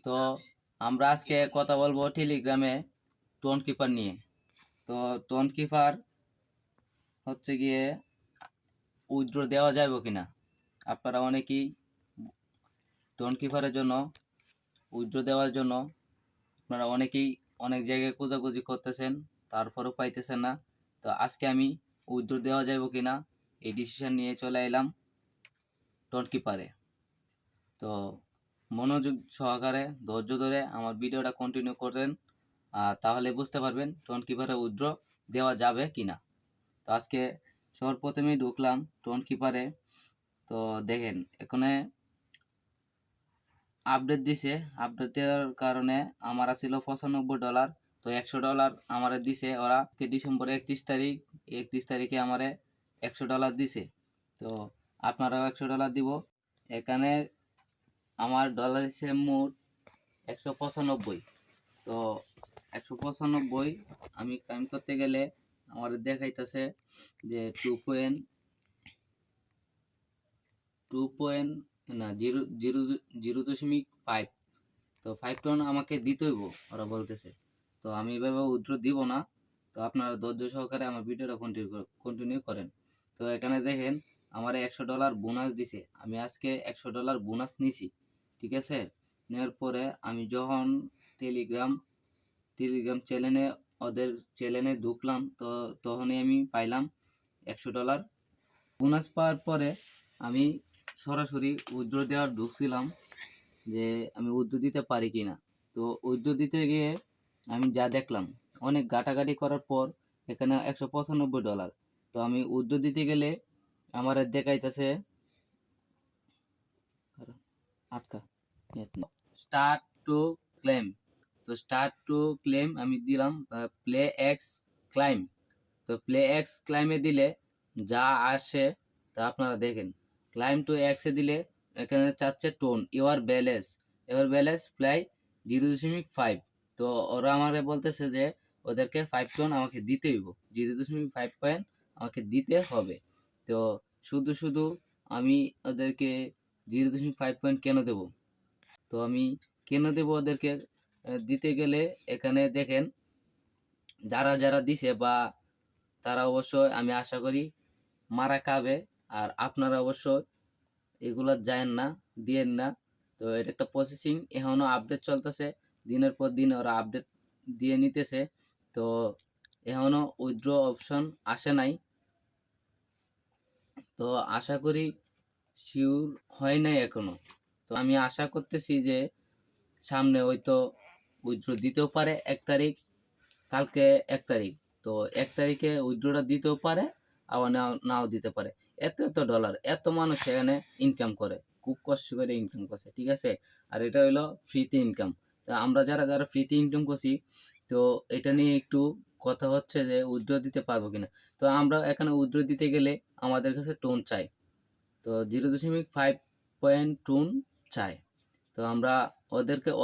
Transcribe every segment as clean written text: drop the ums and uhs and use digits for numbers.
তো আমরা আজকে কথা বলবো টেলিগ্রামে টোন কিপার নিয়ে। তো টোন কিপার হচ্ছে গিয়ে উইথড্র দেওয়া যাবে কিনা, আপনারা অনেকেই টোন কিপারের জন্য উইথড্র দেওয়ার জন্য আপনারা অনেকেই অনেক জায়গায় খোঁজাখুঁজি করতেছেন, তারপরও পাইতেছেন না। তো আজকে আমি উইথড্র দেওয়া যাবে কিনা এই ডিসিশন নিয়ে চলে এলাম টোন কিপারে। তো মনোযোগ সহকারে ধৈর্য ধরে আমার ভিডিওটা কন্টিনিউ করেন, তাহলে বুঝতে পারবেন টোন কিপারে উইথড্র দেওয়া যাবে কিনা। তো আজকে সর্বপ্রথমেই ঢুকলাম টোন কিপারে। তো দেখেন এখানে আপডেট দিছে, আপডেট দেওয়ার কারণে আমার ছিল $95। তো $100 আমারে দিছে ওরা ডিসেম্বর 31 তারিখে আমারে $100 দিছে। তো আপনারাও $100 দিব। এখানে আমার ডলার হিসেবে মোট 195। তো 195 আমি ক্লাইম করতে গেলে আমার দেখাইতেছে যে 0.5। তো 5 টন আমাকে দিতে হইব ওরা বলতেছে। তো আমি এভাবে উইথড্র দিব না। তো আপনারা ধৈর্য সহকারে আমার ভিডিওটা কন্টিনিউ করেন। তো এখানে দেখেন আমার $100 বোনাস দিছে। আমি আজকে $100 বোনাস নিছি, ঠিক আছে। নেওয়ার পরে আমি যখন টেলিগ্রাম চ্যানেলে ওদের চ্যানেলে ঢুকলাম, তো তখনই আমি পাইলাম $100 বোনাস। পাওয়ার পরে আমি সরাসরি উইথড্র দেওয়ার ঢুকছিলাম যে আমি উইথড্র দিতে পারি কিনা। তো উইথড্র দিতে গিয়ে আমি যা দেখলাম, অনেক ঘাটাঘাটি করার পর এখানে $195। তো আমি উইথড্র দিতে গেলে আমার দেখাইতেছে স্টার্ট টু ক্লেম। তো স্টার্ট টু ক্লেম আমি দিলাম প্লে এক্স ক্লাইম। তো প্লে এক্স ক্লাইমে দিলে যা আসে তা আপনারা দেখেন। ক্লাইম টু এক্সে দিলে এখানে চাচ্ছে টোন ইউর ব্যালেন্স প্রায় 0.5। তো ওরা আমাকে বলতেছে যে ওদেরকে 5 টোন আমাকে দিতে হইব, 0.5 পয়েন্ট আমাকে দিতে হবে। তো শুধু আমি ওদেরকে 0.5 পয়েন্ট কেন দেব? তো আমি কেন দেব ওদেরকে দিতে গেলে এখানে দেখেন যারা দিছে বা তারা অবশ্যই আমি আশা করি মারা খাবে। আর আপনারা অবশ্যই এগুলো যায়েন না, দিয়েন না। তো এটা একটা প্রসেসিং, এখনও আপডেট চলতেছে, দিনের পর দিন ওরা আপডেট দিয়ে নিতেছে। তো এখনও উইথড্র অপশন আসে নাই। তো আশা করি শিওর হয় নাই এখনো। তো আমি আশা করতেছি যে সামনে হয়তো উইথড্র দিতেও পারে 1 তারিখ, কালকে 1 তারিখ। তো 1 তারিখে উইথড্রটা দিতেও পারে, আবার নাও দিতে পারে। এত ডলার, এত মানুষ এখানে ইনকাম করে, খুব কষ্ট করে ইনকাম করছে, ঠিক আছে। আর এটা হলো ফ্রিতে ইনকাম। তো আমরা যারা ফ্রিতে ইনকাম করছি, তো এটা নিয়ে একটু কথা হচ্ছে যে উইথড্র দিতে পারবো কিনা। তো আমরা এখানে উইথড্র দিতে গেলে আমাদের কাছে টোন চাই। তো 0.5 পয়েন্ট টোন চাই। তো আমরা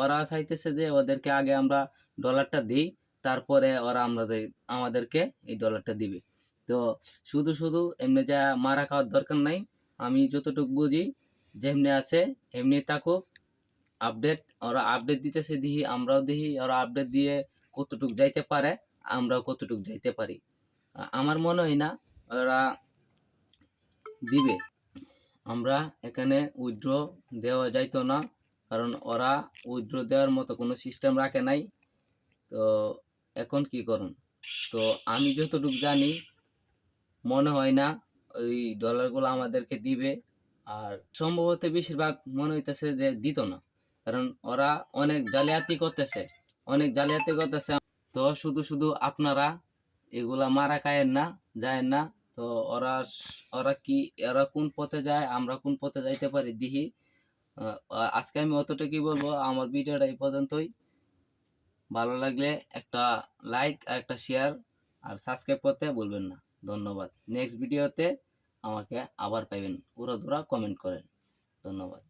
ওরা চাইতেছে যে ওদেরকে আগে আমরা ডলারটা দিই, তারপরে ওরা আমাদেরকে এই ডলারটা দিবে। তো শুধু এমনি যা মারা খাওয়ার দরকার নাই। আমি যতটুকু বুঝি যেমনি আছে এমনি থাকুক। ওরা আপডেট দিতেছে, দেখি আমরাও দেখি ওরা আপডেট দিয়ে কতটুক যাইতে পারে, আমরাও কতটুক যাইতে পারি। আমার মনে হয় না ওরা দিবে। আমরা এখানে উইথড্র দেওয়া যাইতো না, কারণ ওরা উইথড্র দেওয়ার মতো কোনো সিস্টেম রাখে নাই। তো এখন কি করুন? তো আমি যতটুকু জানি মনে হয় না ওই ডলারগুলো আমাদেরকে দিবে। আর সম্ভবত বেশিরভাগ মনে হইতেছে যে দিত না, কারণ ওরা অনেক জালিয়াতি করতেছে। তো শুধু আপনারা এগুলা মারা খায়েন না, যায়েন না। তো ওরা কোন পথে যায়, আমরা কোন পথে যাইতে পারি দেখি। আজকে আমি অতটুকুই বলবো। আমার ভিডিওটা এই পর্যন্তই। ভালো লাগলে একটা লাইক আর একটা শেয়ার আর সাবস্ক্রাইব করতে ভুলবেন না। ধন্যবাদ। নেক্সট ভিডিওতে আমাকে আবার পাইবেন। পুরো কমেন্ট করেন। ধন্যবাদ।